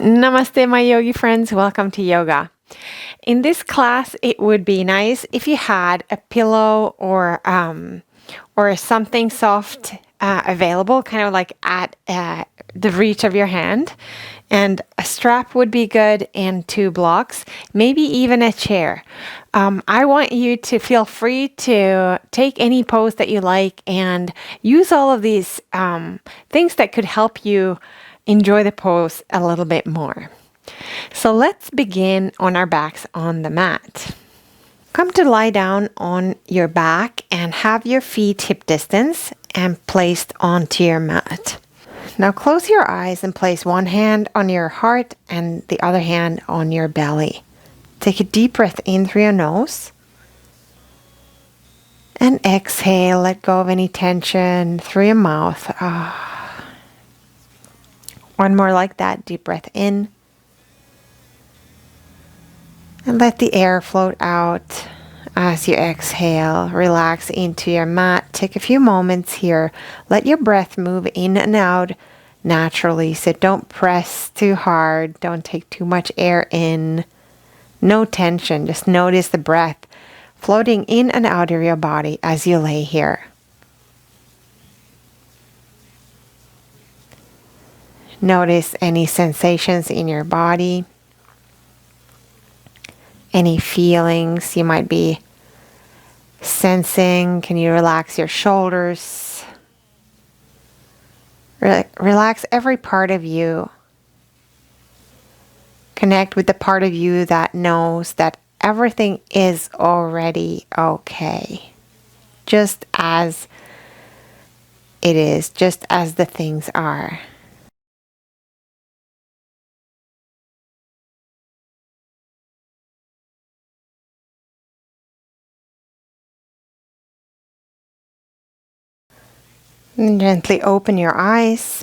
Namaste, my yogi friends. Welcome to yoga. In this class, it would be nice if you had a pillow or something soft available, kind of like at the reach of your hand. And a strap would be good, and 2 blocks, maybe even a chair. I want you to feel free to take any pose that you like and use all of these things that could help you enjoy the pose a little bit more. So let's begin on our backs on the mat. Come to lie down on your back and have your feet hip distance and placed onto your mat. Now close your eyes and place one hand on your heart and the other hand on your belly. Take a deep breath in through your nose. And exhale, let go of any tension through your mouth. One more like that, deep breath in. And let the air float out as you exhale. Relax into your mat. Take a few moments here. Let your breath move in and out naturally. So don't press too hard. Don't take too much air in. No tension. Just notice the breath floating in and out of your body as you lay here. Notice any sensations in your body, any feelings you might be sensing. Can you relax your shoulders? Relax every part of you. Connect with the part of you that knows that everything is already okay. Just as it is, just as the things are. And gently open your eyes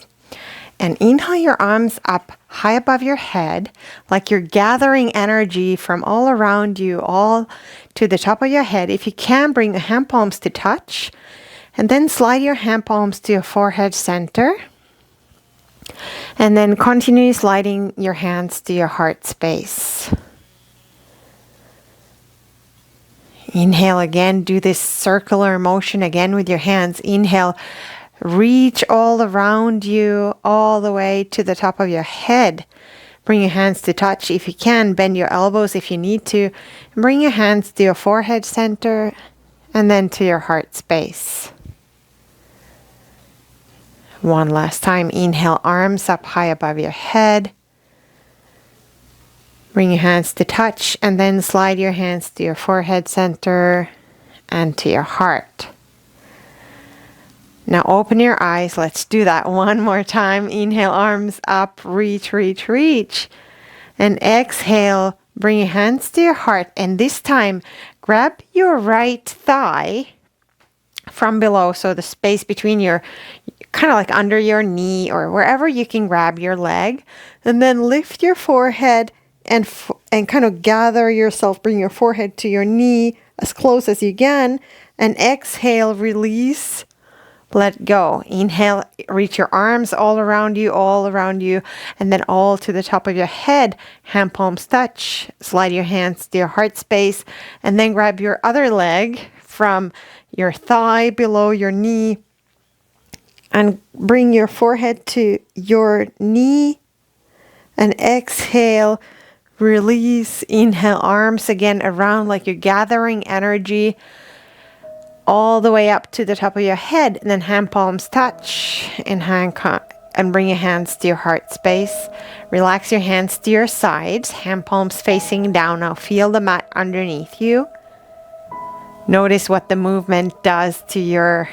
and inhale your arms up high above your head, like you're gathering energy from all around you, all to the top of your head. If you can, bring the hand palms to touch, and then slide your hand palms to your forehead center. And then continue sliding your hands to your heart space. Inhale again, do this circular motion again with your hands. Inhale. Reach all around you, all the way to the top of your head. Bring your hands to touch. If you can, bend your elbows if you need to. Bring your hands to your forehead center and then to your heart space. One last time. Inhale, arms up high above your head. Bring your hands to touch and then slide your hands to your forehead center and to your heart. Now open your eyes. Let's do that one more time. Inhale, arms up, reach, reach, reach. And exhale, bring your hands to your heart. And this time, grab your right thigh from below. So the space between your, kind of like under your knee or wherever you can grab your leg. And then lift your forehead and kind of gather yourself. Bring your forehead to your knee as close as you can. And exhale, release. Let go. Inhale, reach your arms all around you, and then all to the top of your head. Hand palms touch. Slide your hands to your heart space, and then grab your other leg from your thigh below your knee, and bring your forehead to your knee, and exhale, release. Inhale, arms again around like you're gathering energy all the way up to the top of your head, and then hand palms touch and bring your hands to your heart space. Relax your hands to your sides, hand palms facing down. Now feel the mat underneath you. Notice what the movement does to your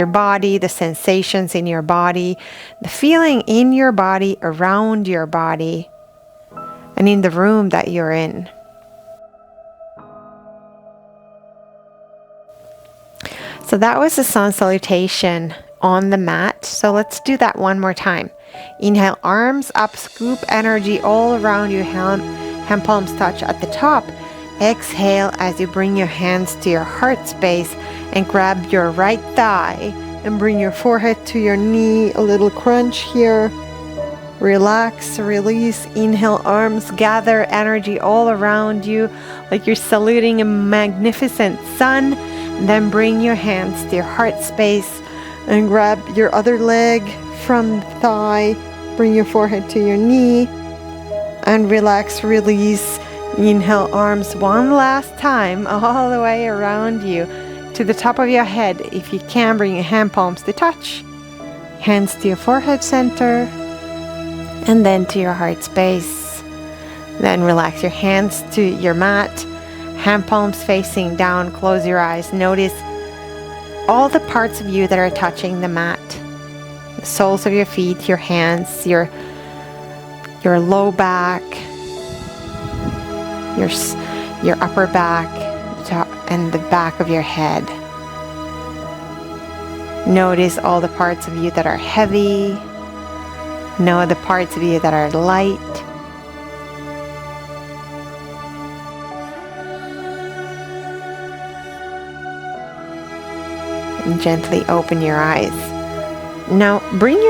body, the sensations in your body, the feeling in your body, around your body, and in the room that you're in. So that was the sun salutation on the mat. So let's do that one more time. Inhale, arms up, scoop energy all around you, hand palms touch at the top. Exhale as you bring your hands to your heart space and grab your right thigh and bring your forehead to your knee, a little crunch here. Relax, release, inhale, arms gather energy all around you like you're saluting a magnificent sun. And then bring your hands to your heart space and grab your other leg from the thigh. Bring your forehead to your knee and relax, release. Inhale, arms one last time all the way around you to the top of your head. If you can, bring your hand palms to touch. Hands to your forehead center. And then to your heart space. Then relax your hands to your mat. Hand palms facing down. Close your eyes. Notice all the parts of you that are touching the mat. The soles of your feet, your hands, your low back, your upper back, and the back of your head. Notice all the parts of you that are heavy. Know the parts of you that are light. And gently open your eyes. Now bring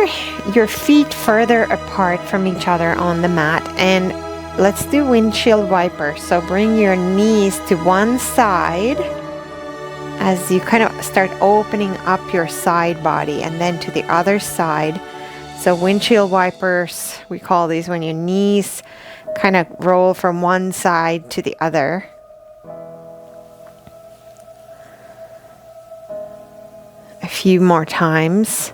your feet further apart from each other on the mat, and let's do windshield wiper. So bring your knees to one side as you kind of start opening up your side body, and then to the other side. So windshield wipers, we call these when your knees kind of roll from one side to the other. A few more times.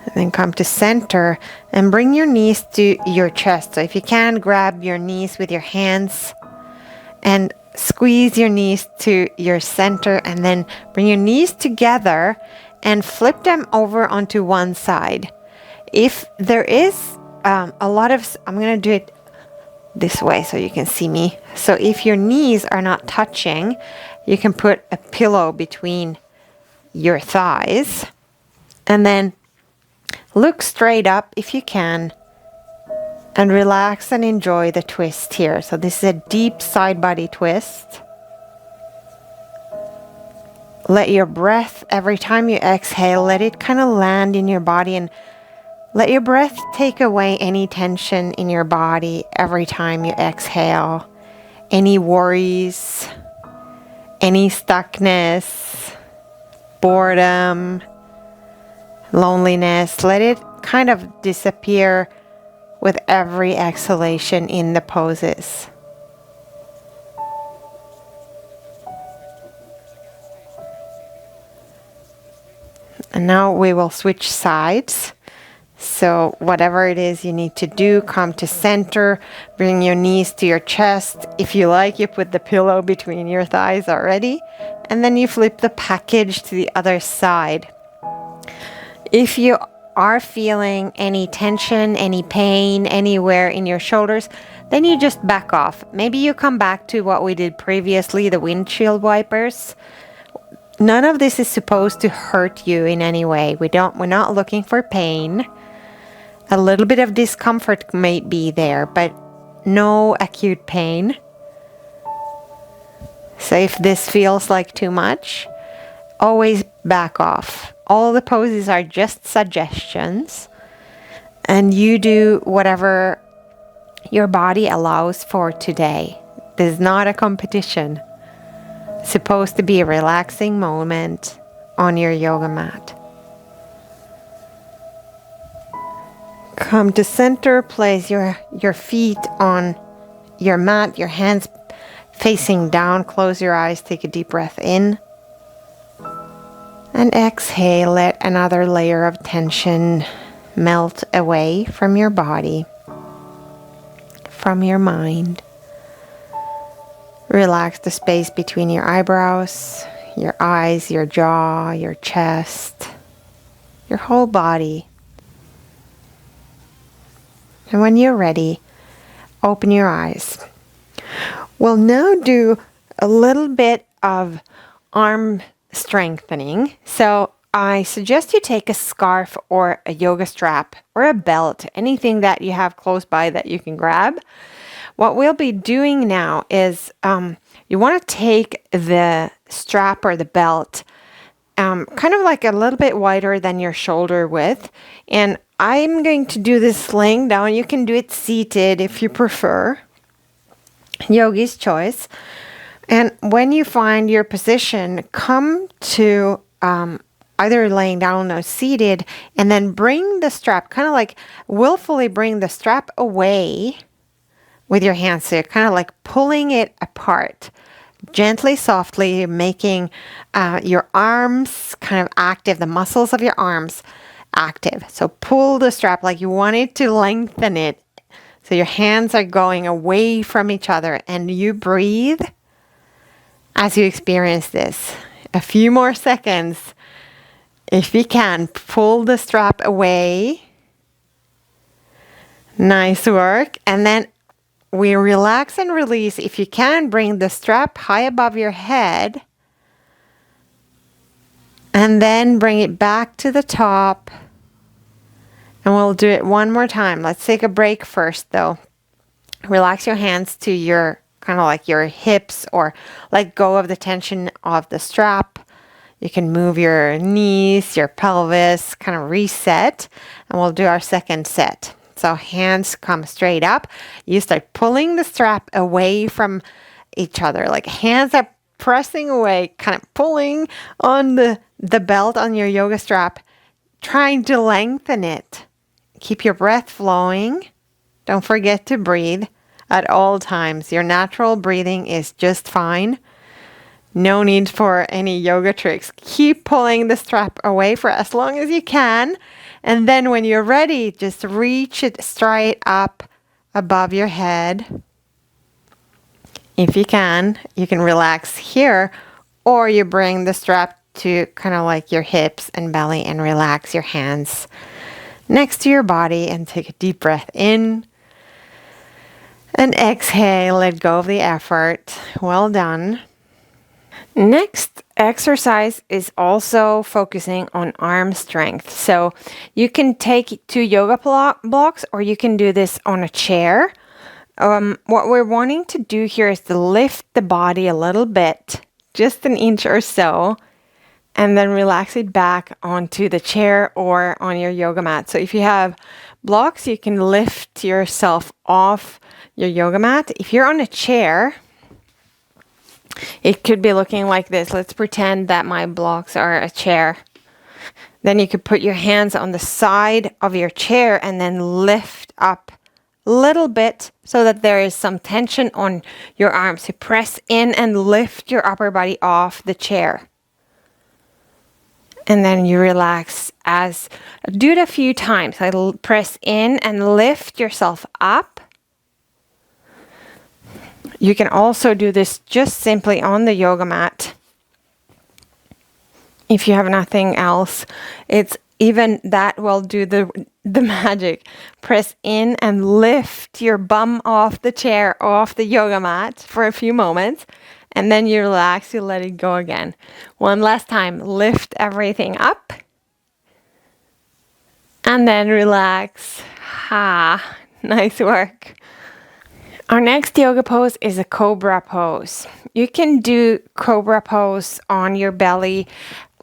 And then come to center and bring your knees to your chest. So if you can, grab your knees with your hands and squeeze your knees to your center, and then bring your knees together and flip them over onto one side. If there is a lot of, I'm going to do it this way so you can see me. So if your knees are not touching, you can put a pillow between your thighs and then look straight up if you can. And relax and enjoy the twist here. So this is a deep side body twist. Let your breath, every time you exhale, let it kind of land in your body, and let your breath take away any tension in your body every time you exhale. Any worries, any stuckness, boredom, loneliness, let it kind of disappear with every exhalation in the poses. And now we will switch sides. So whatever it is you need to do, come to center, bring your knees to your chest. If you like, you put the pillow between your thighs already, and then you flip the package to the other side. If you are feeling any tension, any pain anywhere in your shoulders, then you just back off. Maybe you come back to what we did previously, the windshield wipers. None of this is supposed to hurt you in any way. We're not looking for pain. A little bit of discomfort may be there, but no acute pain. So if this feels like too much, always back off. All the poses are just suggestions, and you do whatever your body allows for today. This is not a competition. It's supposed to be a relaxing moment on your yoga mat. Come to center, place your feet on your mat, your hands facing down, close your eyes, take a deep breath in. And exhale, let another layer of tension melt away from your body, from your mind. Relax the space between your eyebrows, your eyes, your jaw, your chest, your whole body. And when you're ready, open your eyes. We'll now do a little bit of arm strengthening. So I suggest you take a scarf or a yoga strap or a belt, anything that you have close by that you can grab. What we'll be doing now is you want to take the strap or the belt kind of like a little bit wider than your shoulder width. And I'm going to do this laying down. You can do it seated if you prefer. Yogi's choice. And when you find your position, come to either laying down or seated, and then bring the strap, kind of like willfully bring the strap away with your hands. So you're kind of like pulling it apart. Gently, softly, making your arms kind of active, the muscles of your arms active. So pull the strap like you want it to lengthen it. So your hands are going away from each other, and you breathe as you experience this. A few more seconds. If you can, pull the strap away. Nice work. And then we relax and release. If you can, bring the strap high above your head. And then bring it back to the top. And we'll do it one more time. Let's take a break first, though. Relax your hands to your kind of like your hips, or let go of the tension of the strap. You can move your knees, your pelvis, kind of reset. And we'll do our second set. So hands come straight up. You start pulling the strap away from each other. Like hands are pressing away, kind of pulling on the belt on your yoga strap, trying to lengthen it. Keep your breath flowing. Don't forget to breathe at all times. Your natural breathing is just fine. No need for any yoga tricks. Keep pulling the strap away for as long as you can. And then when you're ready, just reach it straight up above your head. If you can relax here, or you bring the strap to kind of like your hips and belly and relax your hands next to your body and take a deep breath in. And exhale, let go of the effort. Well done. Next exercise is also focusing on arm strength. So you can take 2 yoga blocks, or you can do this on a chair. What we're wanting to do here is to lift the body a little bit, just an inch or so, and then relax it back onto the chair or on your yoga mat. So if you have blocks, you can lift yourself off your yoga mat. If you're on a chair, it could be looking like this. Let's pretend that my blocks are a chair. Then you could put your hands on the side of your chair and then lift up a little bit so that there is some tension on your arms. You press in and lift your upper body off the chair. And then you relax. Do it a few times. Press in and lift yourself up. You can also do this just simply on the yoga mat. If you have nothing else, it's even that will do the magic. Press in and lift your bum off the chair, off the yoga mat for a few moments. And then you relax, you let it go again. One last time, lift everything up. And then relax. Nice work. Our next yoga pose is a Cobra pose. You can do Cobra pose on your belly,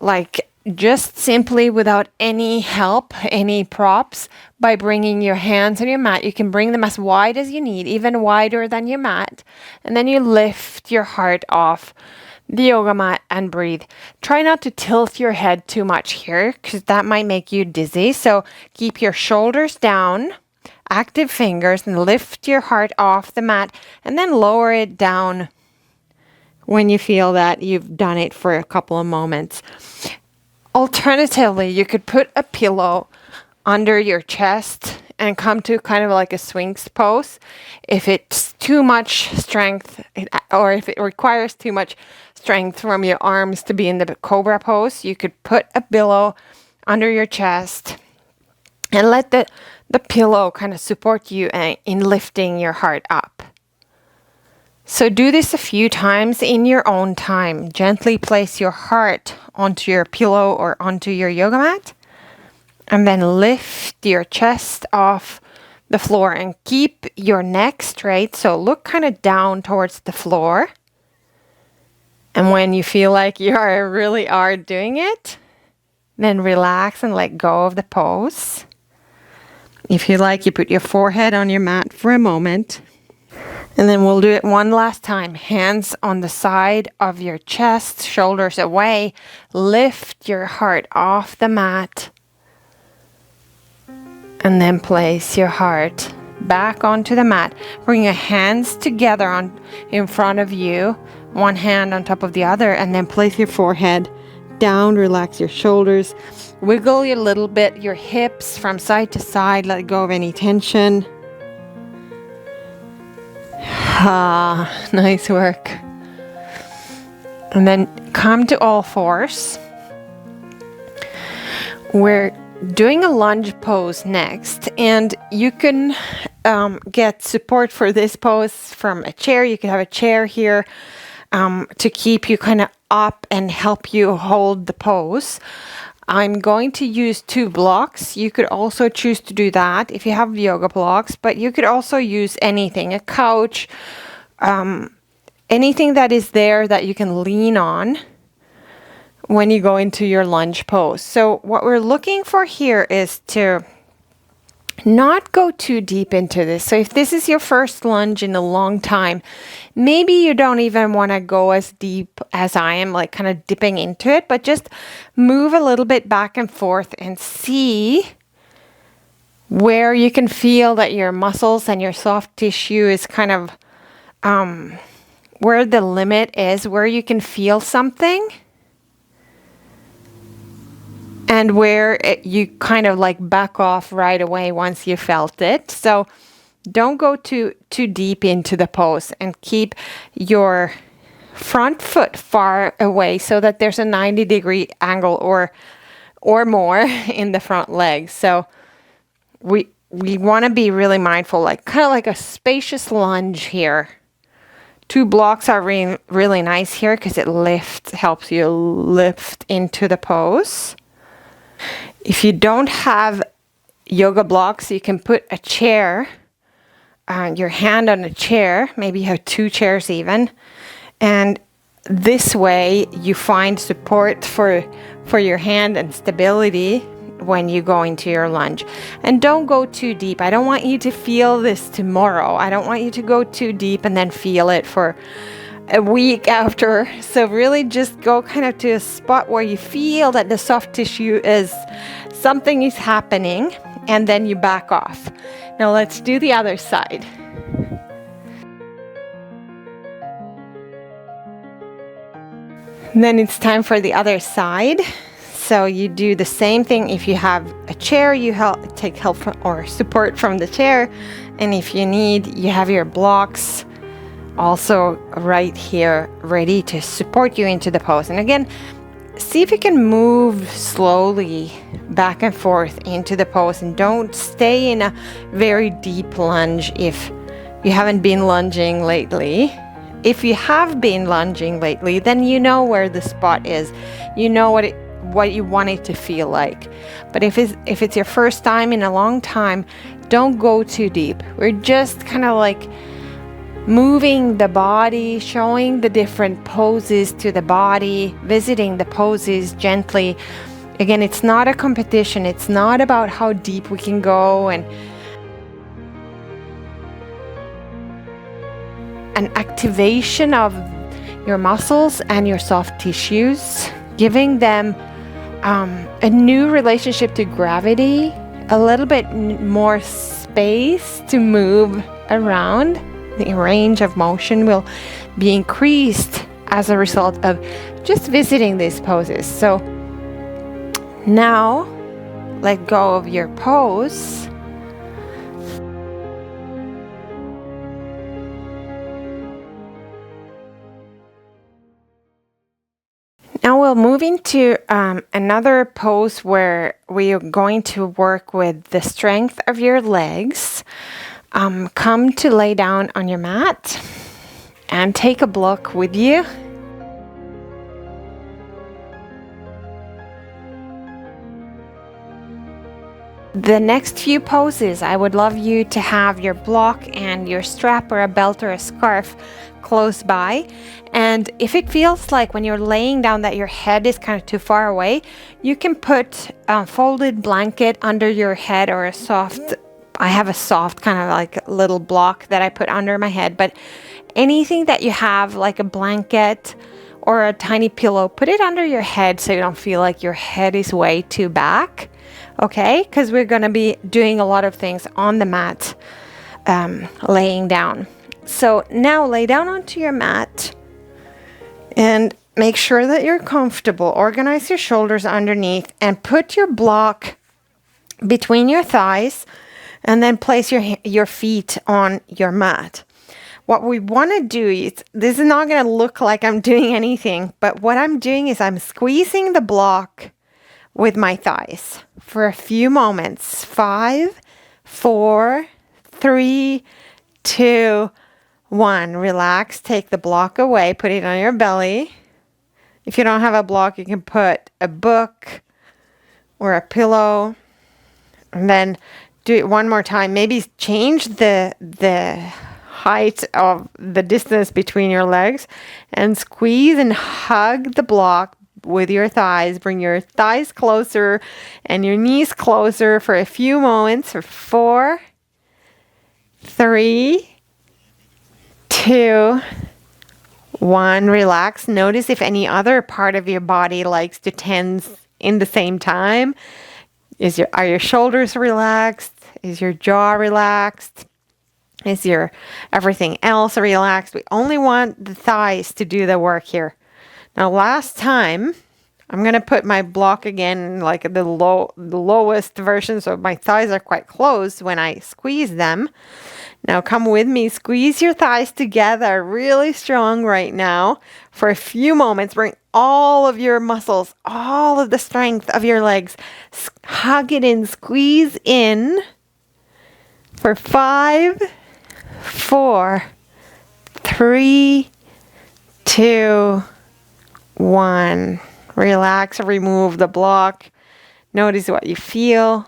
like just simply without any help, any props, by bringing your hands on your mat. You can bring them as wide as you need, even wider than your mat. And then you lift your heart off the yoga mat and breathe. Try not to tilt your head too much here, because that might make you dizzy. So keep your shoulders down. Active fingers, and lift your heart off the mat, and then lower it down when you feel that you've done it for a couple of moments. Alternatively, you could put a pillow under your chest and come to kind of like a Sphinx pose. If it's too much strength, or if it requires too much strength from your arms to be in the Cobra pose, you could put a pillow under your chest and let the pillow kind of support you in lifting your heart up. So do this a few times in your own time. Gently place your heart onto your pillow or onto your yoga mat. And then lift your chest off the floor and keep your neck straight. So look kind of down towards the floor. And when you feel like you really are doing it, then relax and let go of the pose. If you like, you put your forehead on your mat for a moment. And then we'll do it one last time. Hands on the side of your chest, shoulders away. Lift your heart off the mat. And then place your heart back onto the mat. Bring your hands together in front of you. One hand on top of the other. And then place your forehead down. Relax your shoulders. Wiggle a little bit your hips from side to side. Let go of any tension. Ah, nice work. And then come to all fours. We're doing a lunge pose next, and you can get support for this pose from a chair. You could have a chair here to keep you kind of up and help you hold the pose. I'm going to use 2 blocks. You could also choose to do that if you have yoga blocks, but you could also use anything, a couch, anything that is there that you can lean on when you go into your lunge pose. So what we're looking for here is to not go too deep into this. So if this is your first lunge in a long time, maybe you don't even want to go as deep as I am, like kind of dipping into it, but just move a little bit back and forth and see where you can feel that your muscles and your soft tissue is kind of where the limit is, where you can feel something. And where you kind of like back off right away once you felt it. So don't go too deep into the pose, and keep your front foot far away so that there's a 90-degree angle or more in the front leg. So we want to be really mindful, like kind of like a spacious lunge here. 2 blocks are really nice here because it helps you lift into the pose. If you don't have yoga blocks, you can put a chair, your hand on a chair, maybe you have 2 chairs even, and this way you find support for your hand and stability when you go into your lunge. And don't go too deep. I don't want you to feel this tomorrow. I don't want you to go too deep and then feel it for a week after. So really just go kind of to a spot where you feel that the soft tissue something is happening, and then you back off. Now let's do the other side. And then it's time for the other side. So you do the same thing. If you have a chair, you take help from, or support from the chair. And if you need, you have your blocks also right here ready to support you into the pose. And again, see if you can move slowly back and forth into the pose, and don't stay in a very deep lunge if you haven't been lunging lately. If you have been lunging lately, then you know where the spot is. You know what you want it to feel like. But if it's your first time in a long time, don't go too deep. We're just kind of like moving the body, showing the different poses to the body, visiting the poses gently. Again, it's not a competition. It's not about how deep we can go, and an activation of your muscles and your soft tissues, giving them a new relationship to gravity, a little bit more space to move around. The range of motion will be increased as a result of just visiting these poses. So now let go of your pose. Now we'll move into another pose where we are going to work with the strength of your legs. Come to lay down on your mat and take a block with you. The next few poses, I would love you to have your block and your strap or a belt or a scarf close by. And if it feels like when you're laying down that your head is kind of too far away, you can put a folded blanket under your head or I have a soft kind of like little block that I put under my head, but anything that you have like a blanket or a tiny pillow, put it under your head so you don't feel like your head is way too back. Okay, because we're going to be doing a lot of things on the mat, laying down. So now lay down onto your mat and make sure that you're comfortable. Organize your shoulders underneath and put your block between your thighs and then place your feet on your mat. What we want to do is, this is not going to look like I'm doing anything, but what I'm doing is I'm squeezing the block with my thighs for a few moments. 5, 4, 3, 2, 1. Relax. Take the block away. Put it on your belly. If you don't have a block, you can put a book or a pillow. And then do it one more time. Maybe change the height of the distance between your legs and squeeze and hug the block with your thighs. Bring your thighs closer and your knees closer for a few moments. For 4, 3, 2, 1. Relax. Notice if any other part of your body likes to tense in the same time. Are your shoulders relaxed? Is your jaw relaxed? Is your everything else relaxed? We only want the thighs to do the work here. Now, last time, I'm going to put my block again like the lowest version, so my thighs are quite close when I squeeze them. Now, come with me. Squeeze your thighs together really strong right now for a few moments. Bring all of your muscles, all of the strength of your legs. Hug it in, squeeze in for 5, 4, 3, 2, 1. Relax, remove the block. Notice what you feel.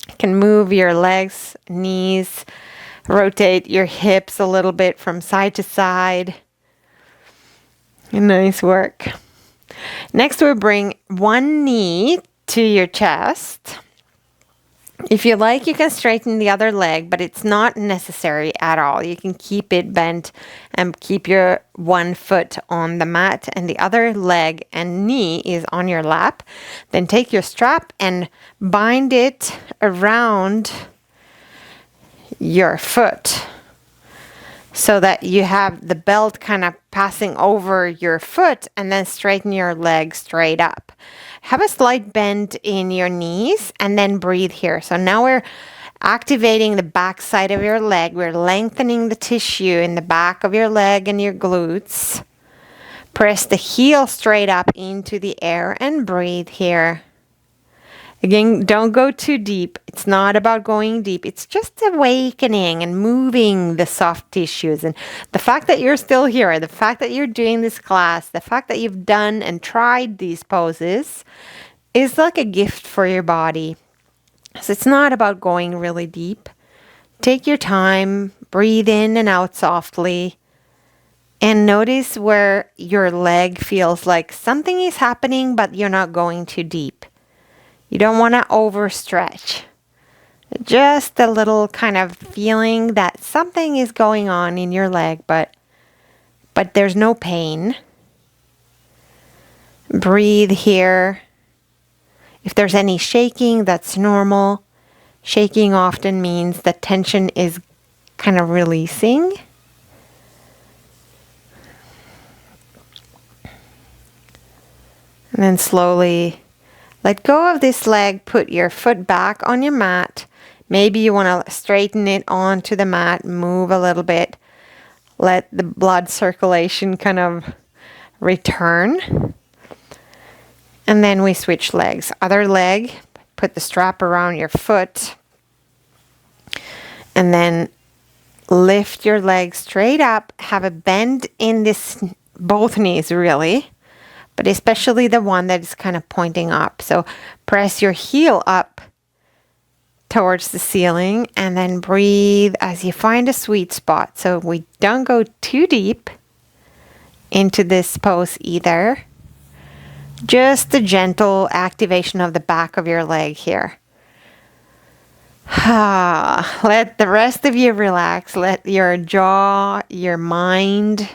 You can move your legs, knees, rotate your hips a little bit from side to side. Nice work. Next, we'll bring one knee to your chest. If you like, you can straighten the other leg, but it's not necessary at all. You can keep it bent and keep your one foot on the mat and the other leg and knee is on your lap. Then take your strap and bind it around your foot so that you have the belt kind of passing over your foot, and then straighten your leg straight up. Have a slight bend in your knees and then breathe here. So now we're activating the back side of your leg. We're lengthening the tissue in the back of your leg and your glutes. Press the heel straight up into the air and breathe here. Again, don't go too deep. It's not about going deep. It's just awakening and moving the soft tissues. And the fact that you're still here, the fact that you're doing this class, the fact that you've done and tried these poses is like a gift for your body. So it's not about going really deep. Take your time, breathe in and out softly, and notice where your leg feels like something is happening, but you're not going too deep. You don't want to overstretch. Just a little kind of feeling that something is going on in your leg, but there's no pain. Breathe here. If there's any shaking, that's normal. Shaking often means that tension is kind of releasing. And then slowly let go of this leg, put your foot back on your mat. Maybe you want to straighten it onto the mat, move a little bit. Let the blood circulation kind of return. And then we switch legs. Other leg, put the strap around your foot. And then lift your leg straight up. Have a bend in both knees really, but especially the one that is kind of pointing up. So press your heel up towards the ceiling, and then breathe as you find a sweet spot. So we don't go too deep into this pose either. Just a gentle activation of the back of your leg here. Let the rest of you relax. Let your jaw, your mind,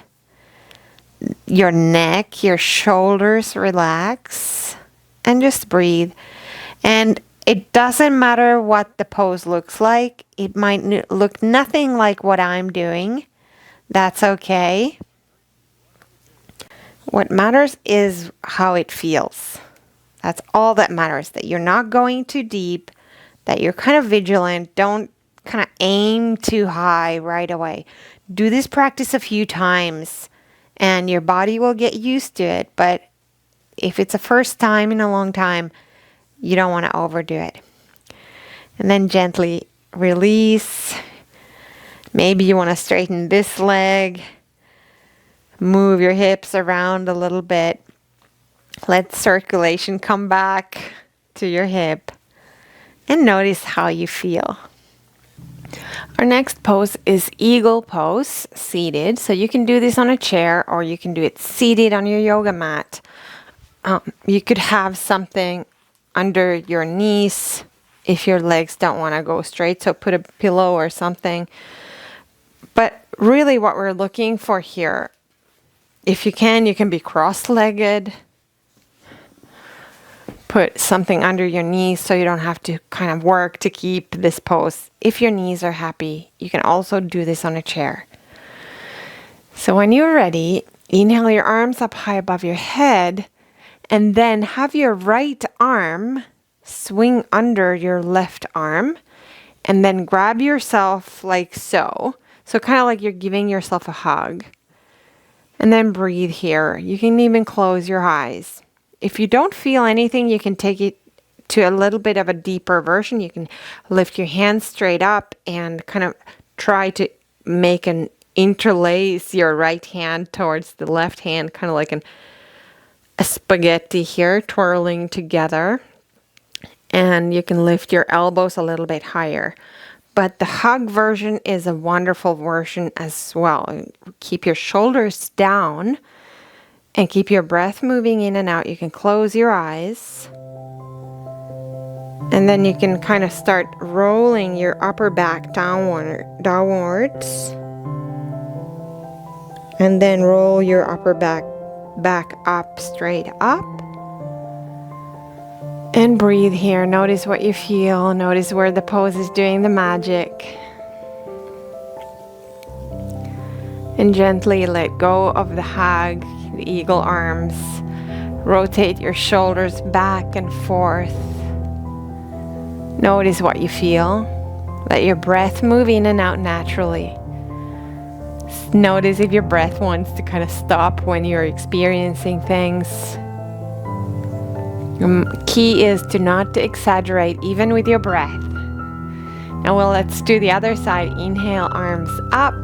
your neck, your shoulders relax, and just breathe. And it doesn't matter what the pose looks like. It might look nothing like what I'm doing. That's okay. What matters is how it feels. That's all that matters, that you're not going too deep, that you're kind of vigilant. Don't kind of aim too high right away. Do this practice a few times and your body will get used to it. But if it's a first time in a long time, you don't want to overdo it. And then gently release. Maybe you want to straighten this leg. Move your hips around a little bit. Let circulation come back to your hip. And notice how you feel. Our next pose is eagle pose, seated. So you can do this on a chair or you can do it seated on your yoga mat. You could have something under your knees if your legs don't want to go straight. So put a pillow or something. But really what we're looking for here, if you can be cross-legged. Put something under your knees so you don't have to kind of work to keep this pose. If your knees are happy, you can also do this on a chair. So when you're ready, inhale your arms up high above your head, and then have your right arm swing under your left arm, and then grab yourself like so. So kind of like you're giving yourself a hug. And then breathe here. You can even close your eyes. If you don't feel anything, you can take it to a little bit of a deeper version. You can lift your hands straight up and kind of try to make an interlace your right hand towards the left hand, kind of like a spaghetti here, twirling together. And you can lift your elbows a little bit higher. But the hug version is a wonderful version as well. Keep your shoulders down and keep your breath moving in and out. You can close your eyes. And then you can kind of start rolling your upper back downwards. And then roll your upper back up, straight up. And breathe here. Notice what you feel. Notice where the pose is doing the magic. And gently let go of the hug, the eagle arms. Rotate your shoulders back and forth. Notice what you feel. Let your breath move in and out naturally. Notice if your breath wants to kind of stop when you're experiencing things. Key is to not exaggerate even with your breath. Now let's do the other side. Inhale, arms up.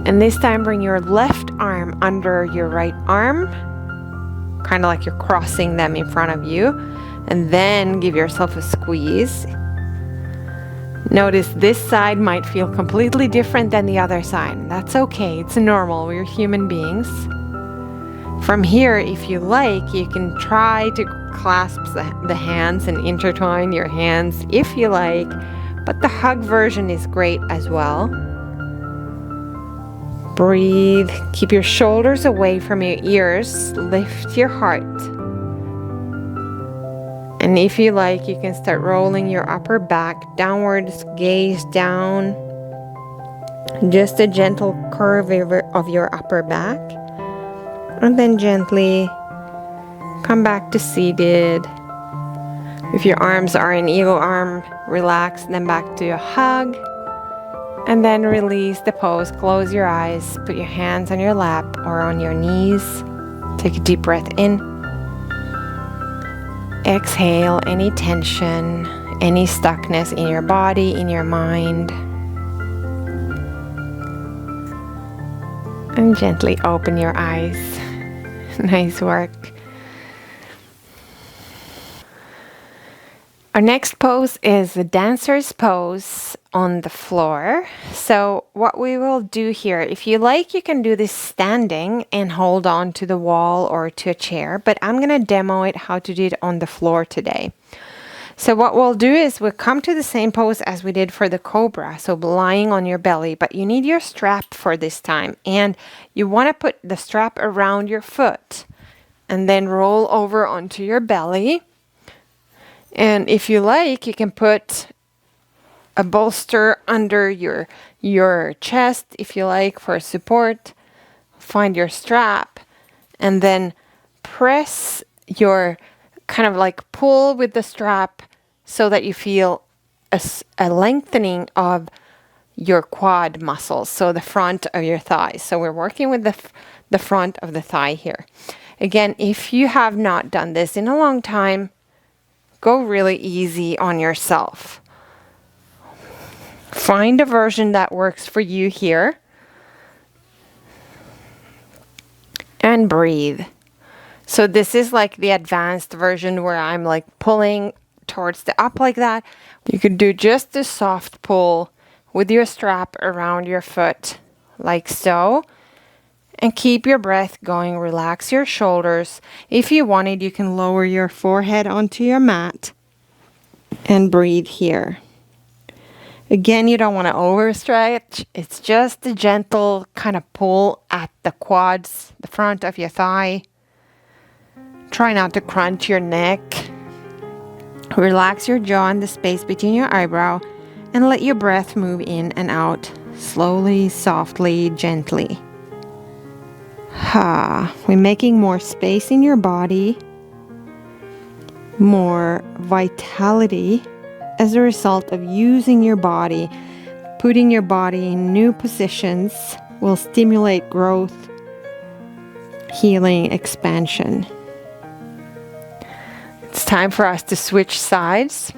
And this time bring your left arm under your right arm. Kind of like you're crossing them in front of you. And then give yourself a squeeze. Notice this side might feel completely different than the other side. That's okay. It's normal. We're human beings. From here, if you like, you can try to clasp the hands and intertwine your hands if you like, but the hug version is great as well. Breathe. Keep your shoulders away from your ears. Lift your heart. And if you like, you can start rolling your upper back downwards, gaze down. Just a gentle curve of your upper back. And then gently come back to seated. If your arms are in eagle arm, relax, then back to a hug. And then release the pose. Close your eyes. Put your hands on your lap or on your knees. Take a deep breath in. Exhale any tension, any stuckness in your body, in your mind. And gently open your eyes. Nice work. Our next pose is the dancer's pose on the floor. So what we will do here, if you like, you can do this standing and hold on to the wall or to a chair, but I'm going to demo it how to do it on the floor today. So what we'll do is we'll come to the same pose as we did for the Cobra, so lying on your belly, but you need your strap for this time, and you want to put the strap around your foot and then roll over onto your belly. And if you like, you can put a bolster under your chest, if you like, for support. Find your strap and then press your, kind of like pull with the strap so that you feel a lengthening of your quad muscles, so the front of your thighs. So we're working with the front of the thigh here. Again, if you have not done this in a long time, go really easy on yourself. Find a version that works for you here. And breathe. So this is like the advanced version where I'm like pulling towards the up like that. You could do just a soft pull with your strap around your foot, like so. And keep your breath going. Relax your shoulders. If you wanted, you can lower your forehead onto your mat and breathe here. Again, you don't want to overstretch. It's just a gentle kind of pull at the quads, the front of your thigh. Try not to crunch your neck. Relax your jaw and the space between your eyebrow, and let your breath move in and out slowly, softly, gently. We're making more space in your body, more vitality as a result of using your body. Putting your body in new positions will stimulate growth, healing, expansion. It's time for us to switch sides.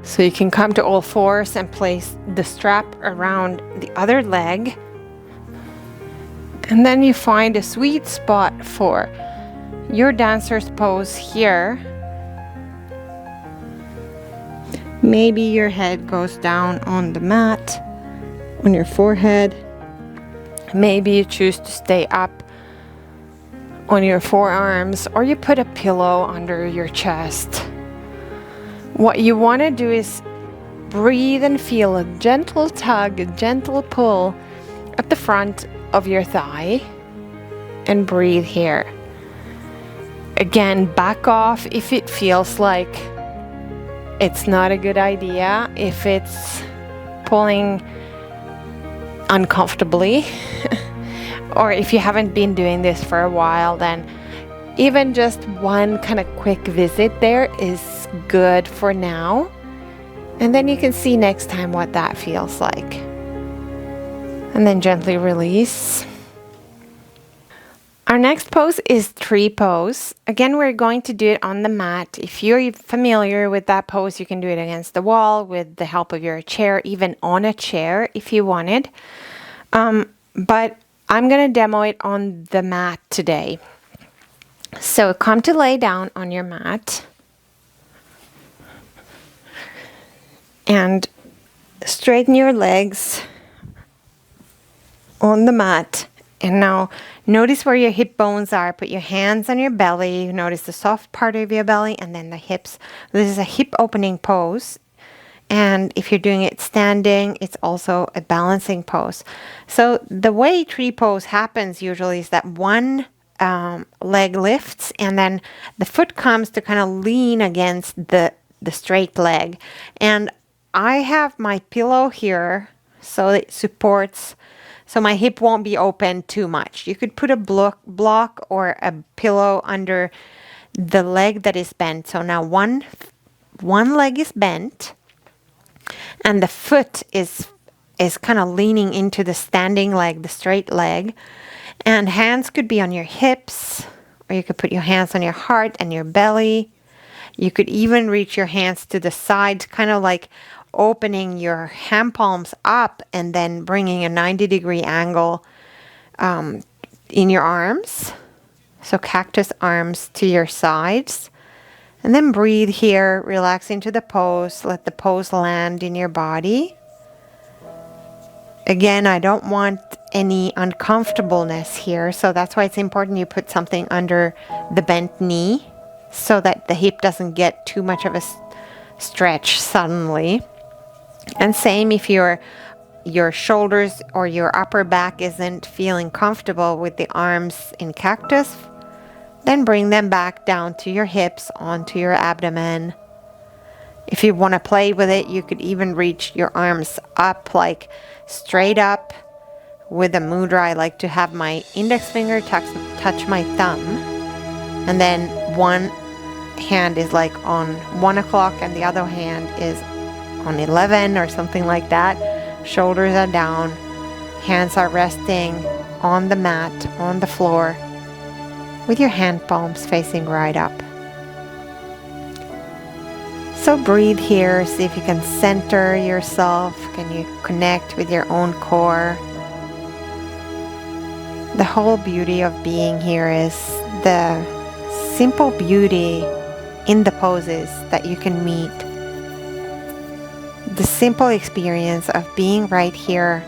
So you can come to all fours and place the strap around the other leg. And then you find a sweet spot for your dancer's pose here. Maybe your head goes down on the mat, on your forehead. Maybe you choose to stay up on your forearms, or you put a pillow under your chest. What you want to do is breathe and feel a gentle tug, a gentle pull at the front of your thigh, and breathe here. Again, back off if it feels like it's not a good idea, if it's pulling uncomfortably, or if you haven't been doing this for a while, then even just one kind of quick visit there is good for now. And then you can see next time what that feels like. And then gently release. Our next pose is tree pose. Again, we're going to do it on the mat. If you're familiar with that pose, you can do it against the wall with the help of your chair, even on a chair if you wanted. But I'm going to demo it on the mat today. So come to lay down on your mat and straighten your legs on the mat. And now notice where your hip bones are. Put your hands on your belly. Notice the soft part of your belly and then the hips. This is a hip opening pose. And if you're doing it standing, it's also a balancing pose. So the way tree pose happens usually is that one leg lifts and then the foot comes to kind of lean against the straight leg. And I have my pillow here so it supports, so my hip won't be open too much. You could put a block or a pillow under the leg that is bent. So now one leg is bent and the foot is kind of leaning into the standing leg, the straight leg. And hands could be on your hips, or you could put your hands on your heart and your belly. You could even reach your hands to the sides, kind of like opening your hand palms up and then bringing a 90-degree angle in your arms. So cactus arms to your sides. And then breathe here, relax into the pose. Let the pose land in your body. Again, I don't want any uncomfortableness here, so that's why it's important you put something under the bent knee so that the hip doesn't get too much of a stretch suddenly. And same if your shoulders or your upper back isn't feeling comfortable with the arms in cactus, then bring them back down to your hips, onto your abdomen. If you want to play with it, you could even reach your arms up, like straight up with a mudra. I like to have my index finger touch my thumb, and then one hand is like on 1 o'clock and the other hand is on 11 or something like that. Shoulders are down, hands are resting on the mat, on the floor, with your hand palms facing right up. So breathe here, see if you can center yourself. Can you connect with your own core? The whole beauty of being here is the simple beauty in the poses that you can meet. The simple experience of being right here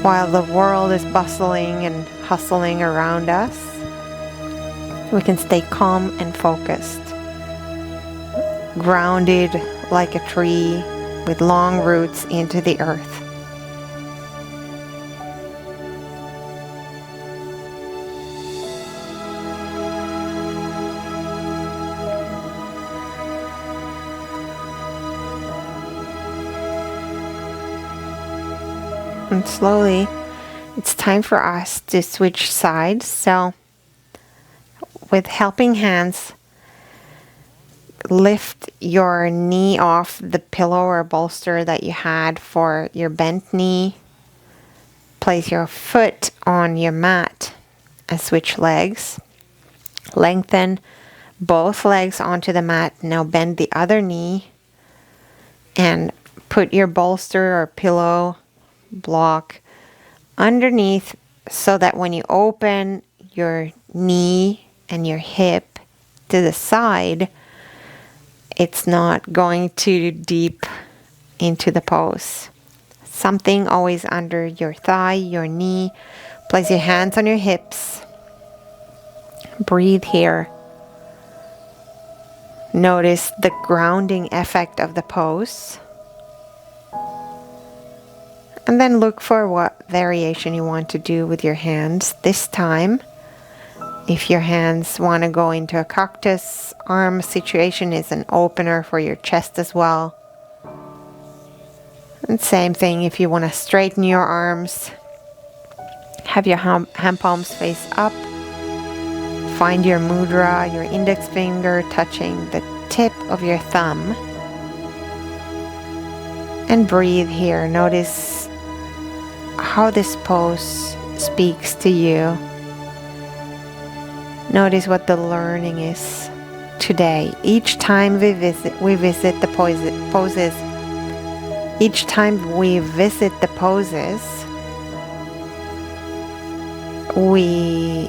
while the world is bustling and hustling around us. We can stay calm and focused, grounded like a tree with long roots into the earth. And slowly, it's time for us to switch sides. So with helping hands, lift your knee off the pillow or bolster that you had for your bent knee. Place your foot on your mat and switch legs. Lengthen both legs onto the mat. Now bend the other knee and put your bolster or pillow block underneath so that when you open your knee and your hip to the side, it's not going too deep into the pose. Something always under your thigh, your knee. Place your hands on your hips. Breathe here. Notice the grounding effect of the pose. And then look for what variation you want to do with your hands. This time, if your hands want to go into a cactus arm situation, is an opener for your chest as well. And same thing if you want to straighten your arms. Have your hand palms face up. Find your mudra, your index finger touching the tip of your thumb. And breathe here. Notice how this pose speaks to you. Notice what the learning is today. Each time we visit the poses. Each time we visit the poses, we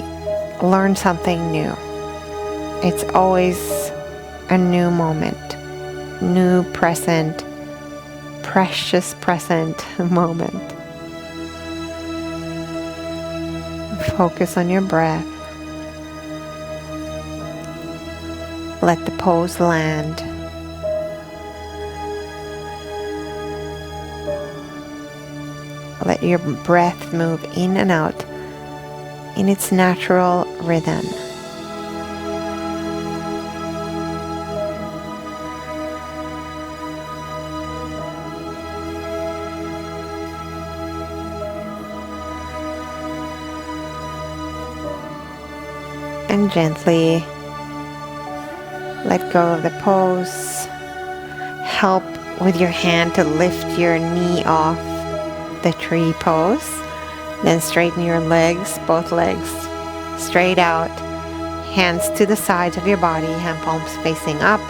learn something new. It's always a new moment, new present, precious present moment. Focus on your breath. Let the pose land. Let your breath move in and out in its natural rhythm. And gently let go of the pose. Help with your hand to lift your knee off the tree pose. Then straighten your legs, both legs straight out. Hands to the sides of your body, hand palms facing up.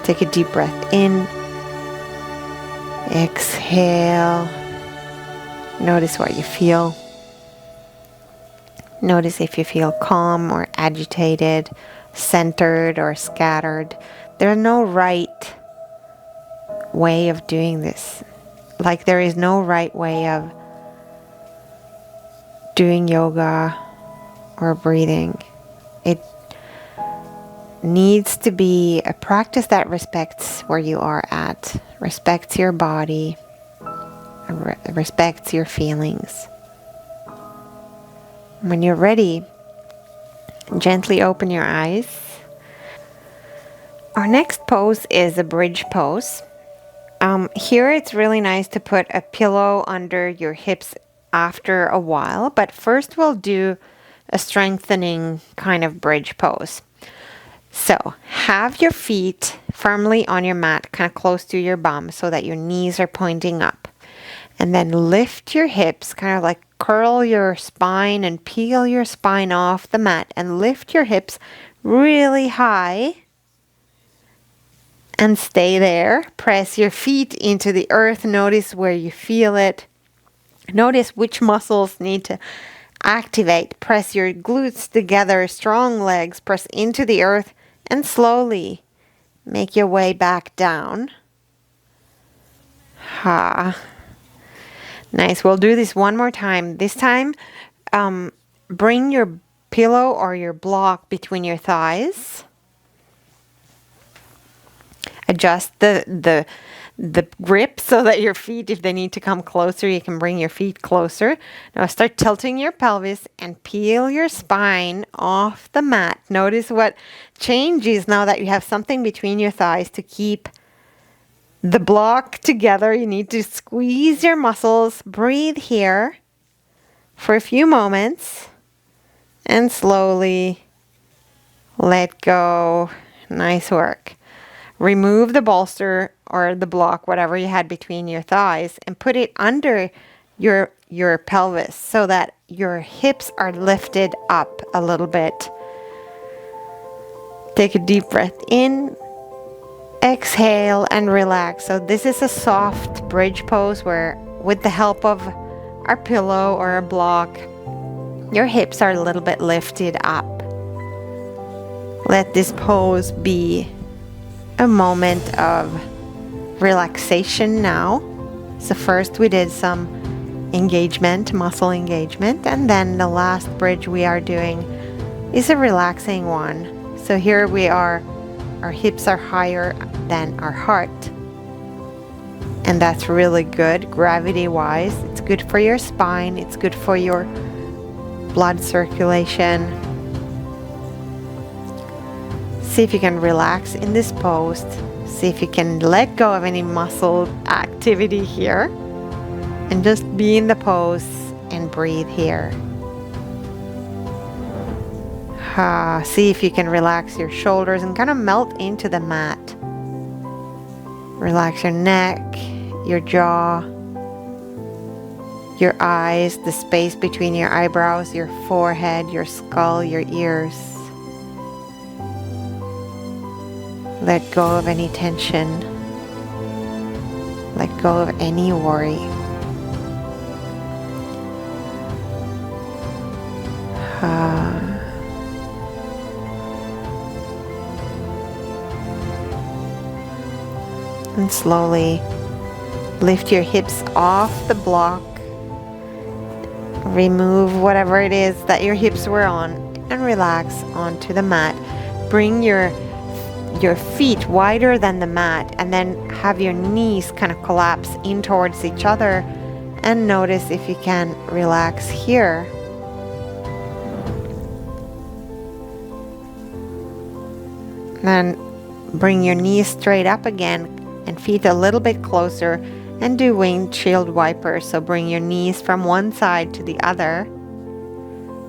Take a deep breath in Exhale. Notice what you feel. Notice if you feel calm or agitated, centered or scattered. There's no right way of doing this. Like there is no right way of doing yoga or breathing. It needs to be a practice that respects where you are at, respects your body, respects your feelings. When you're ready, gently open your eyes. Our next pose is a bridge pose. Here it's really nice to put a pillow under your hips after a while, but first we'll do a strengthening kind of bridge pose. So have your feet firmly on your mat, kind of close to your bum so that your knees are pointing up. And then lift your hips, kind of like curl your spine and peel your spine off the mat and lift your hips really high and stay there. Press your feet into the earth. Notice where you feel it. Notice which muscles need to activate. Press your glutes together, strong legs, press into the earth and slowly make your way back down. Nice. We'll do this one more time. This time, bring your pillow or your block between your thighs. Adjust the grip so that your feet, if they need to come closer, you can bring your feet closer. Now start tilting your pelvis and peel your spine off the mat. Notice what changes now that you have something between your thighs to keep the block together. You need to squeeze your muscles. Breathe here for a few moments and slowly let go. Nice work. Remove the bolster or the block, whatever you had between your thighs, and put it under your pelvis so that your hips are lifted up a little bit. Take a deep breath in. Exhale and relax. So this is a soft bridge pose where with the help of our pillow or a block, your hips are a little bit lifted up. Let this pose be a moment of relaxation now. So first we did some engagement, muscle engagement, and then the last bridge we are doing is a relaxing one. So here we are. Our hips are higher than our heart. And that's really good gravity-wise. It's good for your spine. It's good for your blood circulation. See if you can relax in this pose. See if you can let go of any muscle activity here. And just be in the pose and breathe here. See if you can relax your shoulders and kind of melt into the mat. Relax your neck, your jaw, your eyes, the space between your eyebrows, your forehead, your skull, your ears. Let go of any tension. Let go of any worry. And slowly lift your hips off the block. Remove whatever it is that your hips were on and relax onto the mat. Bring your feet wider than the mat and then have your knees kind of collapse in towards each other and notice if you can relax here. Then bring your knees straight up again and feet a little bit closer and do windshield wipers. So bring your knees from one side to the other.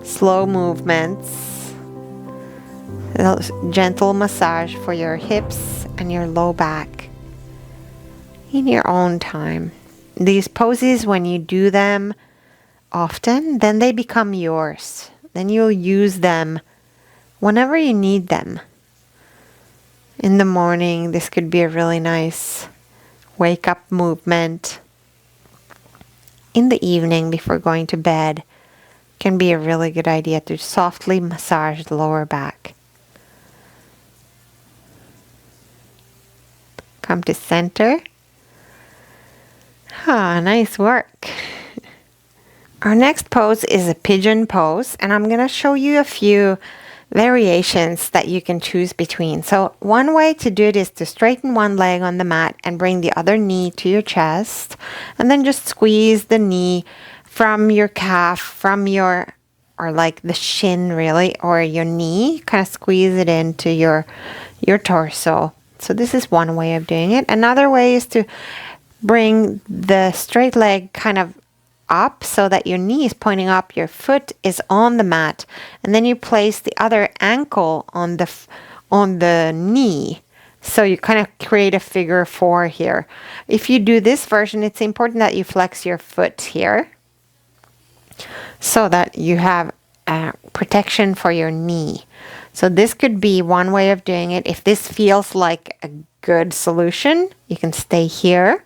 Slow movements. Gentle massage for your hips and your low back in your own time. These poses, when you do them often, then they become yours. Then you'll use them whenever you need them. In the morning, this could be a really nice wake up movement in the evening before going to bed can be a really good idea to softly massage the lower back. Come to center. Ah, nice work. Our next pose is a pigeon pose, and I'm going to show you a few variations that you can choose between. So one way to do it is to straighten one leg on the mat and bring the other knee to your chest, and then just squeeze the knee from your calf, from your, or like the shin really, or your knee, kind of squeeze it into your torso. So this is one way of doing it. Another way is to bring the straight leg kind of up so that your knee is pointing up, your foot is on the mat, and then you place the other ankle on the knee. So you kind of create a figure 4 here. If you do this version, it's important that you flex your foot here so that you have protection for your knee. So this could be one way of doing it. If this feels like a good solution, you can stay here.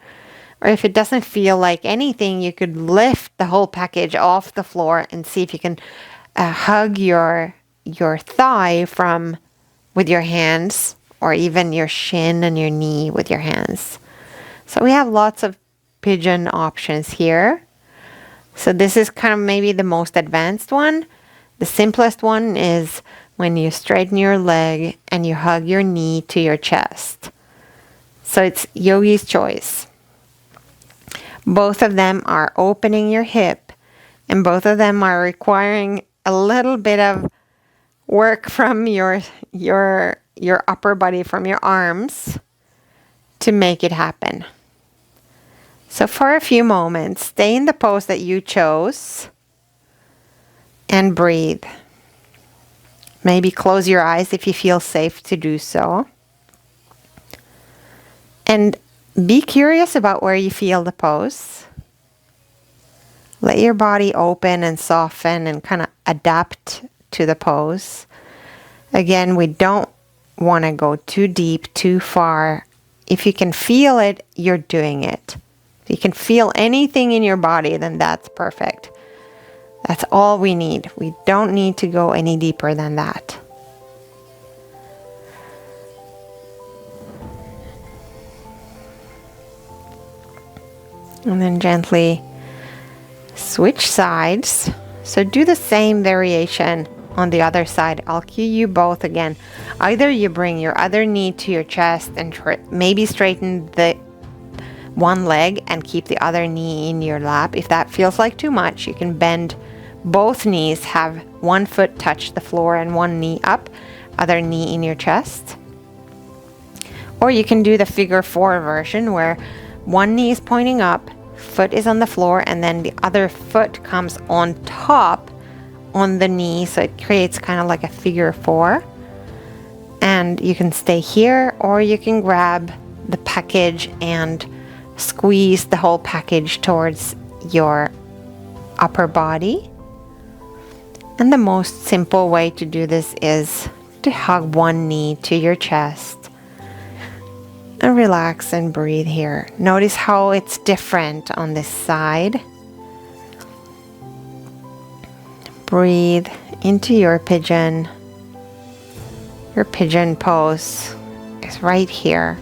Or if it doesn't feel like anything, you could lift the whole package off the floor and see if you can hug your thigh with your hands, or even your shin and your knee with your hands. So we have lots of pigeon options here. So this is kind of maybe the most advanced one. The simplest one is when you straighten your leg and you hug your knee to your chest. So it's yogi's choice. Both of them are opening your hip, and both of them are requiring a little bit of work from your upper body, from your arms, to make it happen. So for a few moments, stay in the pose that you chose and breathe. Maybe close your eyes if you feel safe to do so. And be curious about where you feel the pose. Let your body open and soften and kind of adapt to the pose. Again, we don't want to go too deep, too far. If you can feel it, you're doing it. If you can feel anything in your body, then that's perfect. That's all we need. We don't need to go any deeper than that. And then gently switch sides. So do the same variation on the other side. I'll cue you both again. Either you bring your other knee to your chest and maybe straighten the one leg and keep the other knee in your lap. If that feels like too much, you can bend both knees, have one foot touch the floor and one knee up, other knee in your chest. Or you can do the figure 4 version where one knee is pointing up, foot is on the floor, and then the other foot comes on top on the knee, so it creates kind of like a figure 4. And you can stay here, or you can grab the package and squeeze the whole package towards your upper body. And the most simple way to do this is to hug one knee to your chest. And relax and breathe here. Notice how it's different on this side. Breathe into your pigeon. Your pigeon pose is right here.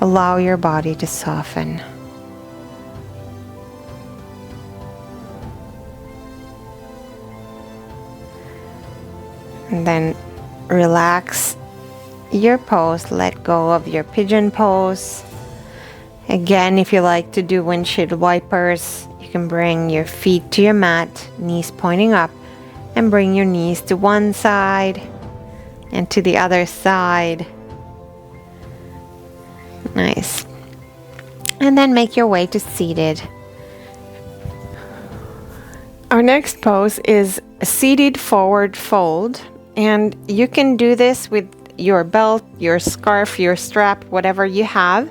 Allow your body to soften. And then relax your pose, let go of your pigeon pose. Again, if you like to do windshield wipers, you can bring your feet to your mat, knees pointing up, and bring your knees to one side and to the other side. Nice. And then make your way to seated. Our next pose is a seated forward fold, and you can do this with your belt, your scarf, your strap, whatever you have.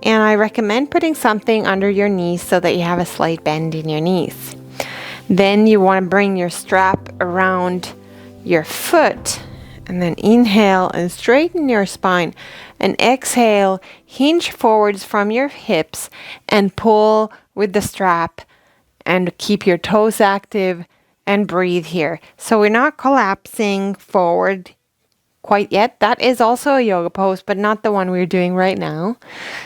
And I recommend putting something under your knees so that you have a slight bend in your knees. Then you want to bring your strap around your foot, and then inhale and straighten your spine And exhale, hinge forwards from your hips and pull with the strap and keep your toes active and breathe here. So we're not collapsing forward quite yet. That is also a yoga pose, but not the one we're doing right now.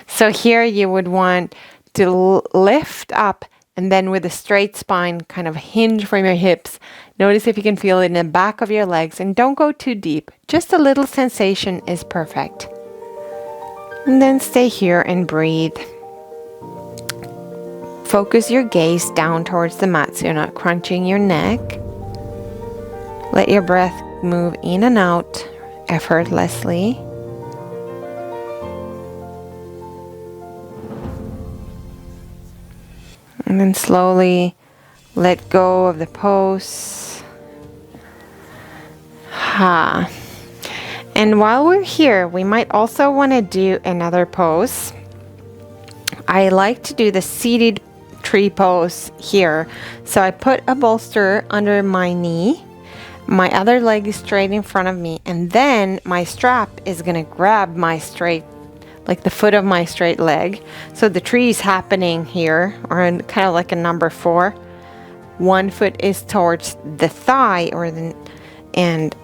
So here you would want to lift up and then with a straight spine, kind of hinge from your hips. Notice if you can feel it in the back of your legs and don't go too deep. Just a little sensation is perfect. And then stay here and breathe. Focus your gaze down towards the mat so you're not crunching your neck. Let your breath move in and out effortlessly. And then slowly let go of the pose. And while we're here, we might also want to do another pose. I like to do the seated tree pose here. So I put a bolster under my knee. My other leg is straight in front of me. And then my strap is going to grab my straight, like the foot of my straight leg. So the tree is happening here, or kind of like a number 4. One foot is towards the thigh, and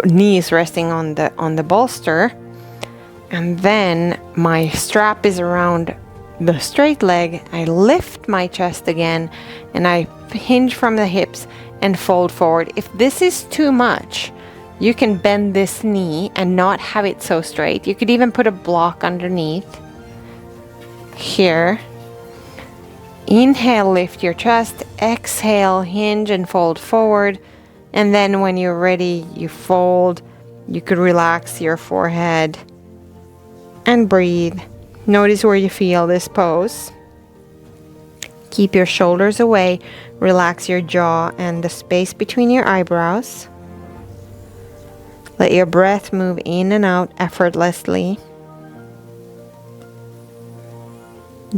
knee is resting on the bolster. And then my strap is around the straight leg. I lift my chest again and I hinge from the hips and fold forward. If this is too much, you can bend this knee and not have it so straight. You could even put a block underneath here. Inhale, lift your chest. Exhale, hinge and fold forward. And then when you're ready, you fold. You could relax your forehead and breathe. Notice where you feel this pose. Keep your shoulders away. Relax your jaw and the space between your eyebrows. Let your breath move in and out effortlessly.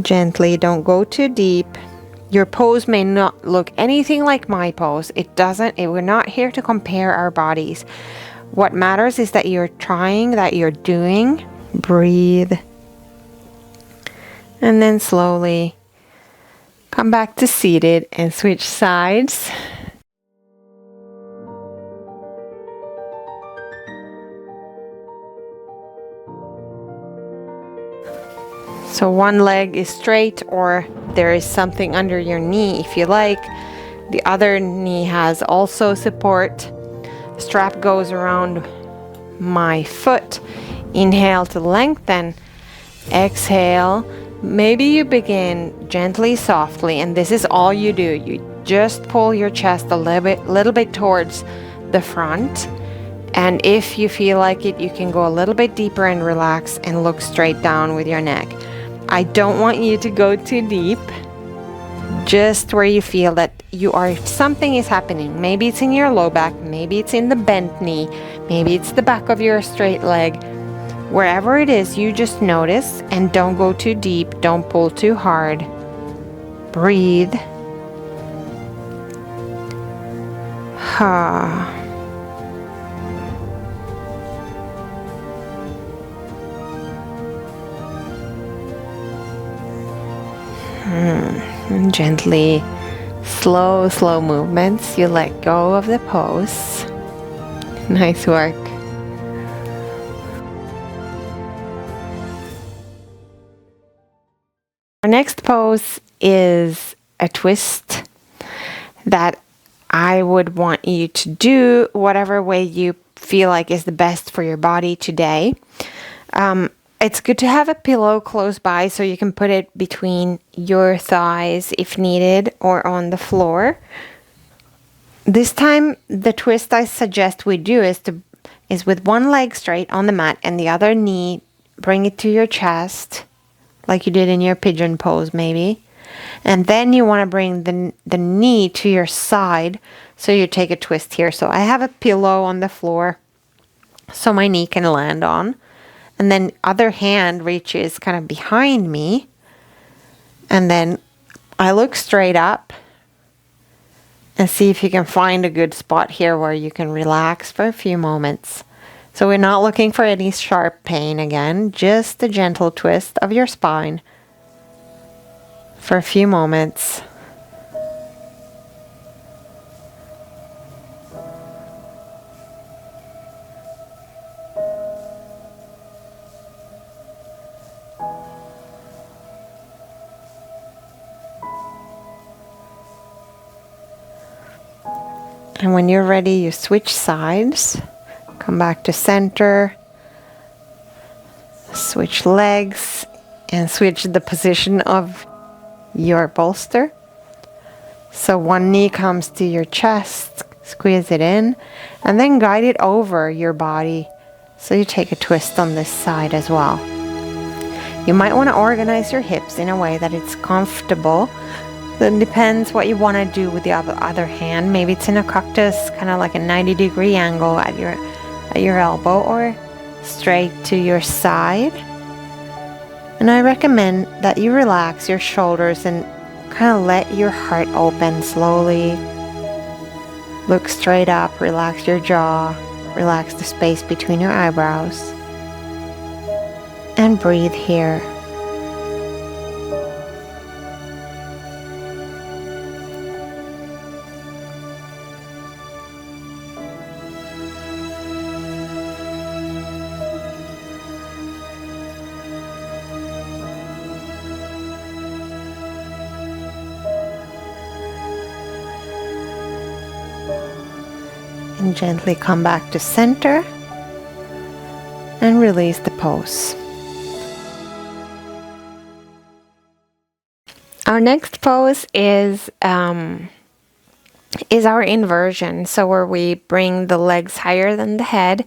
Gently, don't go too deep. Your pose may not look anything like my pose. We're not here to compare our bodies. What matters is that you're trying, that you're doing. Breathe. And then slowly come back to seated and switch sides. So one leg is straight, or there is something under your knee if you like. The other knee has also support. Strap goes around my foot. Inhale to lengthen. Exhale. Maybe you begin gently, softly, and this is all you do. You just pull your chest a little bit towards the front. And if you feel like it, you can go a little bit deeper and relax and look straight down with your neck. I don't want you to go too deep. Just where you feel that something is happening. Maybe it's in your low back, maybe it's in the bent knee, maybe it's the back of your straight leg. Wherever it is, you just notice and don't go too deep. Don't pull too hard. Breathe. And gently, slow movements. You let go of the pose. Nice work. Our next pose is a twist that I would want you to do whatever way you feel like is the best for your body today. It's good to have a pillow close by so you can put it between your thighs if needed, or on the floor. This time, the twist I suggest we do is with one leg straight on the mat and the other knee, bring it to your chest, like you did in your pigeon pose maybe. And then you want to bring the knee to your side, so you take a twist here. So I have a pillow on the floor so my knee can land on. And then other hand reaches kind of behind me. And then I look straight up and see if you can find a good spot here where you can relax for a few moments. So we're not looking for any sharp pain again, just a gentle twist of your spine for a few moments. And when you're ready, you switch sides, come back to center, switch legs, and switch the position of your bolster. So one knee comes to your chest, squeeze it in, and then guide it over your body. So you take a twist on this side as well. You might want to organize your hips in a way that it's comfortable. Then depends what you want to do with the other hand. Maybe it's in a cactus, kind of like a 90-degree angle at your elbow, or straight to your side. And I recommend that you relax your shoulders and kind of let your heart open slowly. Look straight up, relax your jaw, relax the space between your eyebrows, and breathe here. And gently come back to center and release the pose. Our next pose is our inversion, so where we bring the legs higher than the head.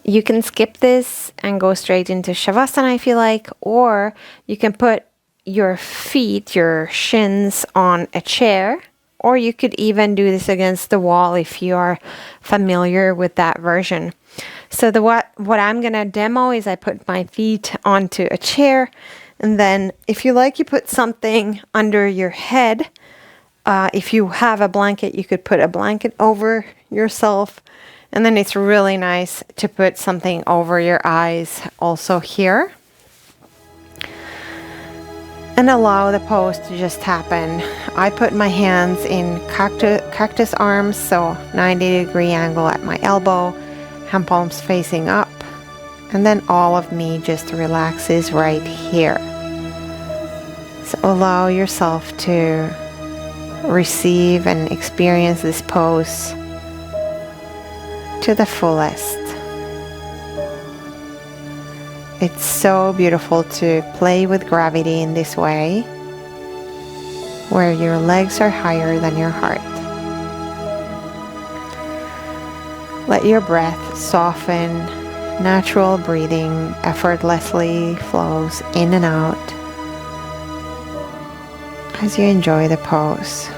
You can skip this and go straight into Savasana if you like, or you can put your feet, your shins on a chair. Or you could even do this against the wall if you are familiar with that version. So what I'm going to demo is I put my feet onto a chair. And then if you like, you put something under your head. If you have a blanket, you could put a blanket over yourself. And then it's really nice to put something over your eyes also here. And allow the pose to just happen. I put my hands in cactus arms, so 90-degree angle at my elbow, hand palms facing up, and then all of me just relaxes right here. So allow yourself to receive and experience this pose to the fullest. It's so beautiful to play with gravity in this way, where your legs are higher than your heart. Let your breath soften. Natural breathing effortlessly flows in and out as you enjoy the pose.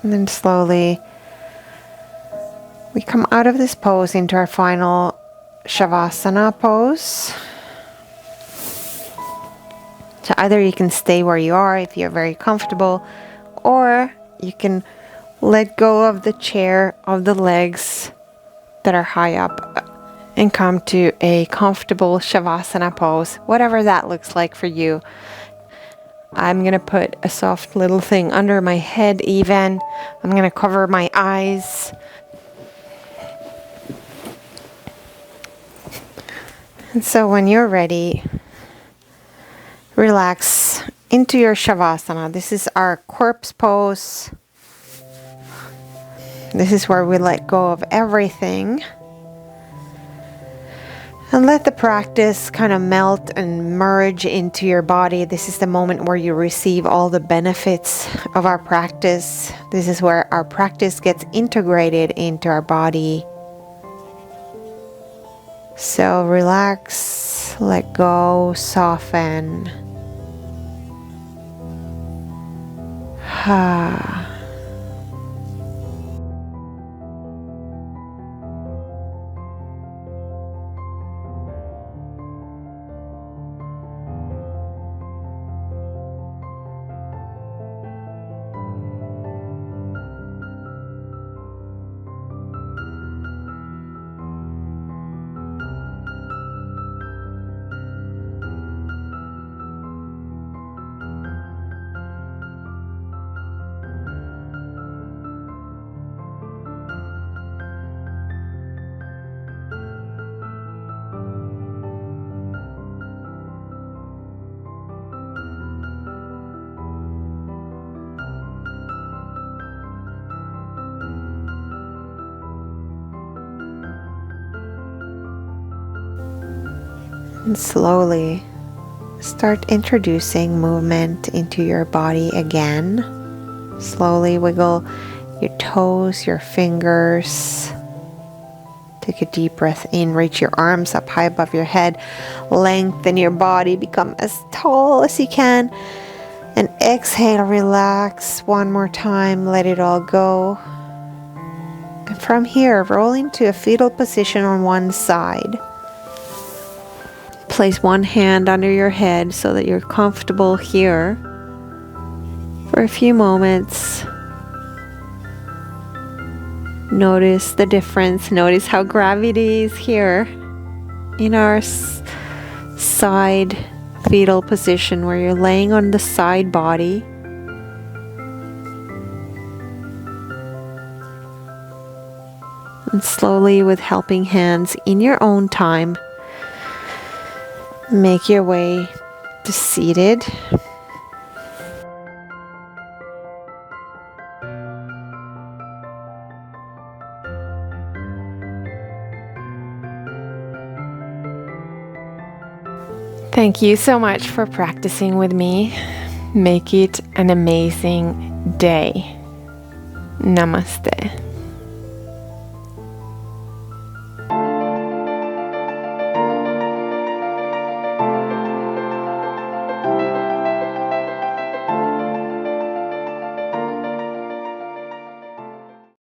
And then slowly we come out of this pose into our final Savasana pose. So either you can stay where you are if you're very comfortable, or you can let go of the chair, of the legs that are high up, and come to a comfortable Savasana pose, whatever that looks like for you. I'm going to put a soft little thing under my head even. I'm going to cover my eyes. And so when you're ready, relax into your Savasana. This is our corpse pose. This is where we let go of everything. And let the practice kind of melt and merge into your body. This is the moment where you receive all the benefits of our practice. This is where our practice gets integrated into our body. So relax, let go, soften. And slowly start introducing movement into your body again. Slowly wiggle your toes, your fingers. Take a deep breath in, reach your arms up high above your head. Lengthen your body, become as tall as you can. And exhale, relax one more time, let it all go. And from here, roll into a fetal position on one side. Place one hand under your head so that you're comfortable here for a few moments. Notice the difference. Notice how gravity is here in our side fetal position where you're laying on the side body. And slowly, with helping hands in your own time, make your way to seated. Thank you so much for practicing with me. Make it an amazing day. Namaste.